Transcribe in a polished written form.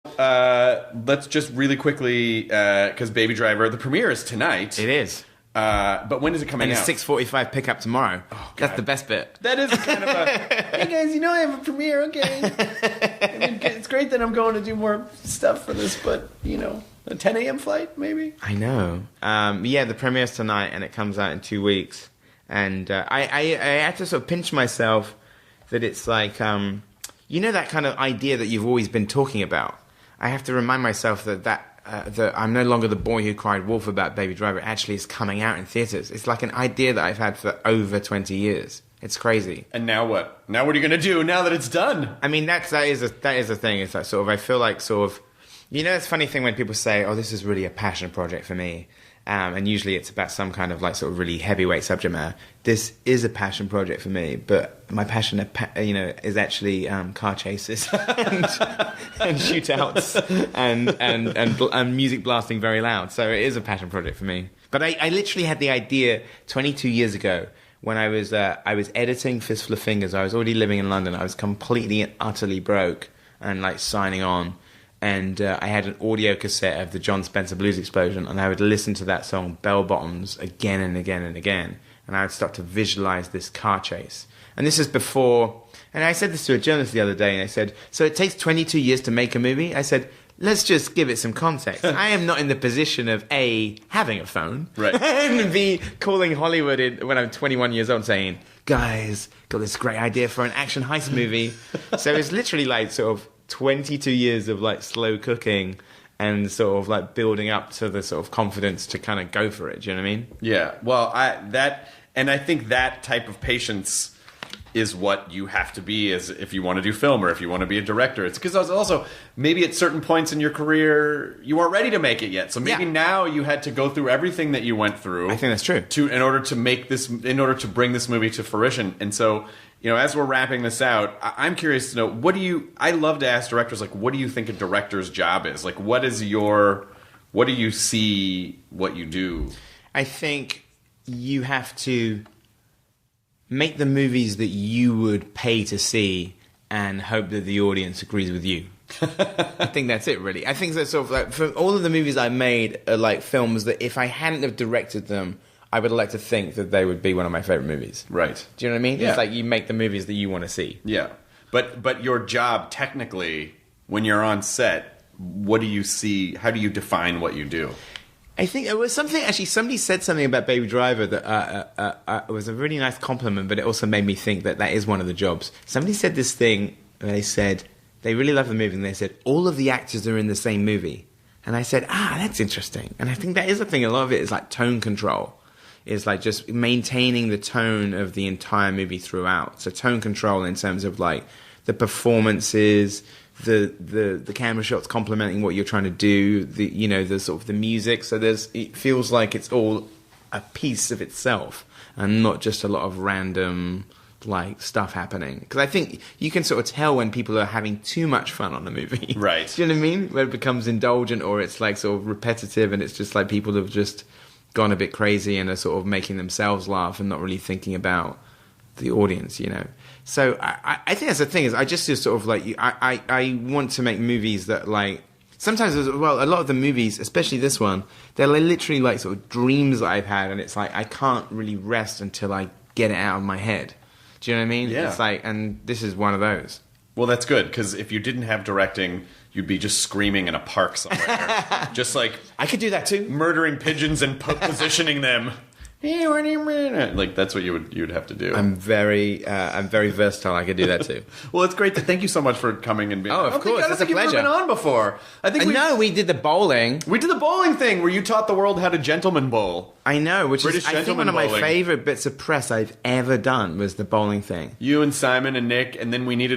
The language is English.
let's just really quickly, because Baby Driver, the premiere is tonight. It is. But when is it coming out? And it's 6:45 pickup tomorrow. Oh, that's the best bit. That is kind of a, hey guys, I have a premiere, okay. I mean, it's great that I'm going to do more stuff for this, but, a 10 a.m. flight, maybe? I know. The premiere's tonight, and it comes out in 2 weeks. And I had to sort of pinch myself that it's like, that kind of idea that you've always been talking about. I have to remind myself that I'm no longer the boy who cried wolf about Baby Driver. It actually is coming out in theaters. It's like an idea that I've had for over 20 years. It's crazy. And now what? Now what are you going to do now that it's done? I mean, that is a thing. It's like sort of, I feel like sort of, it's a funny thing when people say, oh, this is really a passion project for me. And usually it's about some kind of like sort of really heavyweight subject matter. This is a passion project for me, but my passion, is actually car chases and shootouts and music blasting very loud. So it is a passion project for me. But I literally had the idea 22 years ago when I was editing Fistful of Fingers. I was already living in London. I was completely and utterly broke and like signing on. And I had an audio cassette of the John Spencer Blues Explosion, and I would listen to that song, Bell Bottoms, again and again and again. And I would start to visualize this car chase. And this is before, and I said this to a journalist the other day, and I said, so it takes 22 years to make a movie? I said, let's just give it some context. I am not in the position of A, having a phone, right, and B, calling Hollywood when I'm 21 years old saying, guys, got this great idea for an action heist movie. So it's literally like sort of 22 years of like slow cooking and sort of like building up to the sort of confidence to kind of go for it. Do you know what I mean? Yeah. Well, I think that type of patience is what you have to be as if you want to do film or if you want to be a director. It's because also maybe at certain points in your career you weren't ready to make it yet. So maybe now you had to go through everything that you went through. I think that's true. In order to bring this movie to fruition. And so, as we're wrapping this out, I'm curious to know, I love to ask directors, like, what do you think a director's job is? Like, what do you see what you do? I think you have to make the movies that you would pay to see and hope that the audience agrees with you. I think that's it, really. I think that sort of like, for all of the movies I made are like films that if I hadn't have directed them, I would like to think that they would be one of my favorite movies. Right. Do you know what I mean? Yeah. It's like you make the movies that you want to see. Yeah. But your job, technically, when you're on set, what do you see? How do you define what you do? I think it was something, actually, somebody said something about Baby Driver that was a really nice compliment, but it also made me think that is one of the jobs. Somebody said this thing, and they said, they really love the movie, and they said, all of the actors are in the same movie. And I said, that's interesting. And I think that is the thing, a lot of it is like tone control. Is like just maintaining the tone of the entire movie throughout. So tone control in terms of like the performances, the camera shots complementing what you're trying to do, the sort of the music. So it feels like it's all a piece of itself and not just a lot of random like stuff happening. Because I think you can sort of tell when people are having too much fun on a movie. Right. Do you know what I mean? Where it becomes indulgent or it's like sort of repetitive and it's just like people have just gone a bit crazy and are sort of making themselves laugh and not really thinking about the audience, So I think that's the thing is I just sort of like I want to make movies that like sometimes as well a lot of the movies, especially this one, they're like literally like sort of dreams that I've had and it's like I can't really rest until I get it out of my head. Do you know what I mean? Yeah. It's like, and this is one of those. Well, that's good because if you didn't have directing, you'd be just screaming in a park somewhere. Just like I could do that too. Murdering pigeons and positioning them. Like that's what you would have to do. I'm very versatile. I could do that too. Well, it's great. Thank you so much for coming and being. Oh, of course, it's a pleasure. You've been on before. I think we did the bowling. We did the bowling thing where you taught the world how to gentleman bowl. I know, which British is I think one of my favorite bits of press I've ever done was the bowling thing. You and Simon and Nick, and then we needed